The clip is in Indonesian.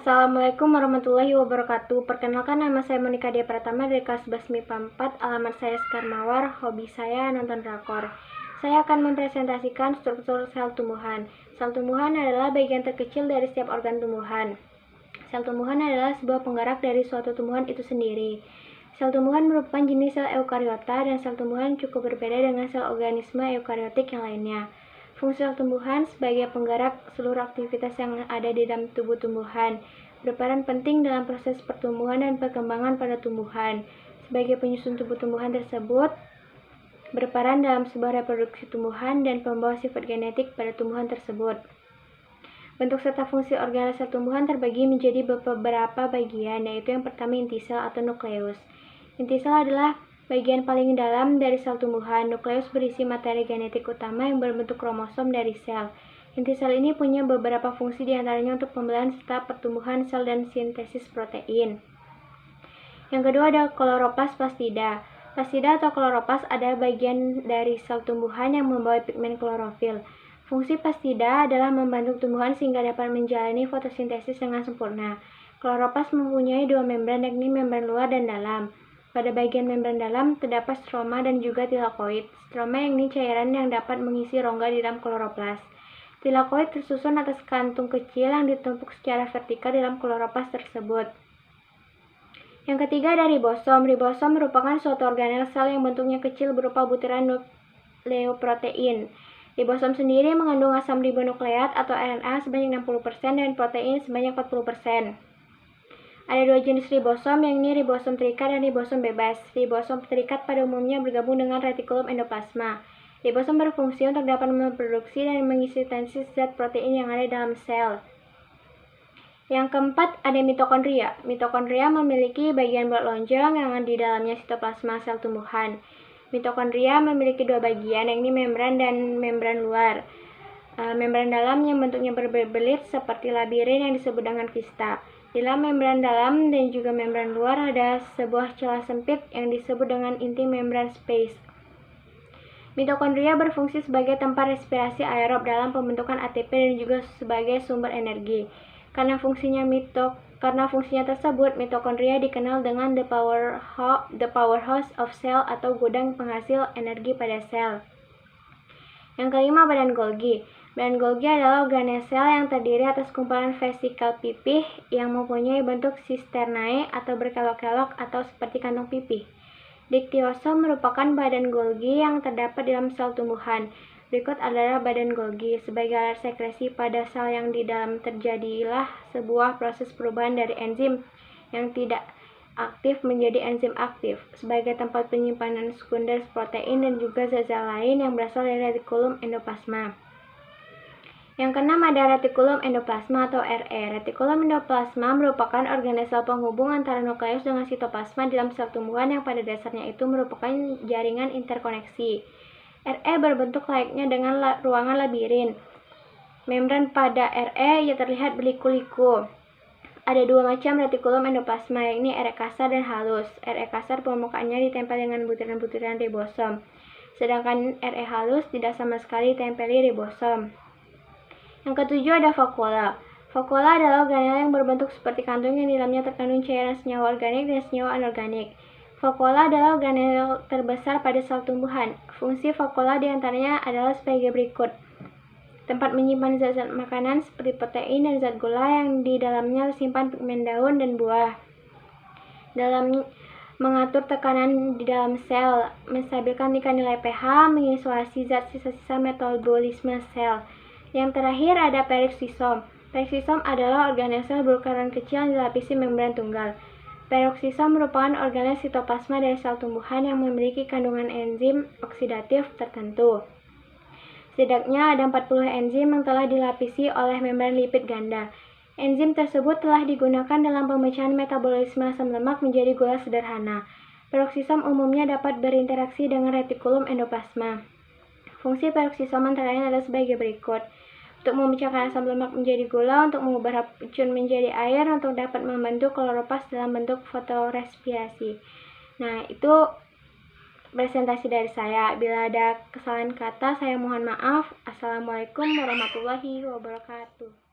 Assalamualaikum warahmatullahi wabarakatuh. Perkenalkan, nama saya Monika Dia Pratama dari kelas 11 MIPA 4. Alamat saya Sekar Mawar. Hobi saya nonton drakor. Saya akan mempresentasikan struktur sel tumbuhan. Sel tumbuhan adalah bagian terkecil dari setiap organ tumbuhan. Sel tumbuhan adalah sebuah penggerak dari suatu tumbuhan itu sendiri. Sel tumbuhan merupakan jenis sel eukariota, dan sel tumbuhan cukup berbeda dengan sel organisme eukariotik yang lainnya. Fungsi sel tumbuhan sebagai penggerak seluruh aktivitas yang ada di dalam tubuh tumbuhan, berperan penting dalam proses pertumbuhan dan perkembangan pada tumbuhan. Sebagai penyusun tubuh tumbuhan tersebut, berperan dalam sebuah reproduksi tumbuhan dan pembawa sifat genetik pada tumbuhan tersebut. Bentuk serta fungsi organel sel tumbuhan terbagi menjadi beberapa bagian, yaitu yang pertama inti sel atau nukleus. Inti sel adalah bagian paling dalam dari sel tumbuhan. Nukleus berisi materi genetik utama yang berbentuk kromosom dari sel. Inti sel ini punya beberapa fungsi, diantaranya untuk pembelahan serta pertumbuhan sel dan sintesis protein. Yang kedua ada kloroplas plastida. Plastida atau kloroplas adalah bagian dari sel tumbuhan yang membawa pigmen klorofil. Fungsi plastida adalah membantu tumbuhan sehingga dapat menjalani fotosintesis dengan sempurna. Kloroplas mempunyai dua membran, yakni membran luar dan dalam. Pada bagian membran dalam terdapat stroma dan juga tilakoid. Stroma yakni cairan yang dapat mengisi rongga di dalam kloroplas. Tilakoid tersusun atas kantung kecil yang ditumpuk secara vertikal dalam kloroplas tersebut. Yang ketiga ada ribosom. Ribosom merupakan suatu organel sel yang bentuknya kecil berupa butiran nukleoprotein. Ribosom sendiri mengandung asam ribonukleat atau RNA sebanyak 60% dan protein sebanyak 40%. Ada dua jenis ribosom, yakni ribosom terikat dan ribosom bebas. Ribosom terikat pada umumnya bergabung dengan retikulum endoplasma. Ribosom berfungsi untuk dapat memproduksi dan menginsintesis zat protein yang ada dalam sel. Yang keempat ada mitokondria. Mitokondria memiliki bagian bulat lonjong yang di dalamnya sitoplasma sel tumbuhan. Mitokondria memiliki dua bagian, yakni membran dan membran luar. Membran dalam yang bentuknya berbelit seperti labirin yang disebut dengan kista. Di dalam membran dalam dan juga membran luar ada sebuah celah sempit yang disebut dengan inti membran space. Mitokondria berfungsi sebagai tempat respirasi aerob dalam pembentukan ATP dan juga sebagai sumber energi. Karena fungsinya tersebut, mitokondria dikenal dengan the powerhouse of cell atau gudang penghasil energi pada sel. Yang kelima, badan Golgi. Badan Golgi adalah organel sel yang terdiri atas kumpulan vesikel pipih yang mempunyai bentuk sisternae atau berkelok-kelok atau seperti kantong pipih. Diktiosom merupakan badan Golgi yang terdapat dalam sel tumbuhan. Berikut adalah badan Golgi. Sebagai alat sekresi pada sel yang di dalam terjadilah sebuah proses perubahan dari enzim yang tidak aktif menjadi enzim aktif, sebagai tempat penyimpanan sekunder protein dan juga zat-zat lain yang berasal dari retikulum endoplasma. Yang keenam ada retikulum endoplasma atau RE. Retikulum endoplasma merupakan organel sel penghubung antara nukleus dengan sitoplasma dalam sel tumbuhan yang pada dasarnya itu merupakan jaringan interkoneksi. RE berbentuk layaknya dengan ruangan labirin. Membran pada RE terlihat berliku-liku. Ada dua macam retikulum endoplasma, yakni RE kasar dan halus. RE kasar permukaannya ditempel dengan butiran-butiran ribosom, sedangkan RE halus tidak sama sekali ditempeli ribosom. Yang ketujuh ada vakuola. Vakuola adalah organel yang berbentuk seperti kantung yang di dalamnya terkandung cairan senyawa organik dan senyawa anorganik. Vakuola adalah organel terbesar pada sel tumbuhan. Fungsi vakuola diantaranya adalah sebagai berikut. Tempat menyimpan zat-zat makanan seperti protein dan zat gula yang di dalamnya tersimpan pigmen daun dan buah. Dalam mengatur tekanan di dalam sel, menstabilkan tingkat nilai pH, mengisolasi zat sisa-sisa metabolisme sel. Yang terakhir ada peroksisom. Peroksisom adalah organel sel berukuran kecil yang dilapisi membran tunggal. Peroksisom merupakan organel sitoplasma dari sel tumbuhan yang memiliki kandungan enzim oksidatif tertentu. Setidaknya ada 40 enzim yang telah dilapisi oleh membran lipid ganda. Enzim tersebut telah digunakan dalam pemecahan metabolisme asam lemak menjadi gula sederhana. Peroksisom umumnya dapat berinteraksi dengan retikulum endoplasma. Fungsi peroksisom antara lain adalah sebagai berikut. Untuk memecahkan asam lemak menjadi gula, untuk mengubah racun menjadi air, untuk dapat membantu kloroplas dalam bentuk fotorespirasi. Nah, itu presentasi dari saya. Bila ada kesalahan kata, saya mohon maaf. Assalamualaikum warahmatullahi wabarakatuh.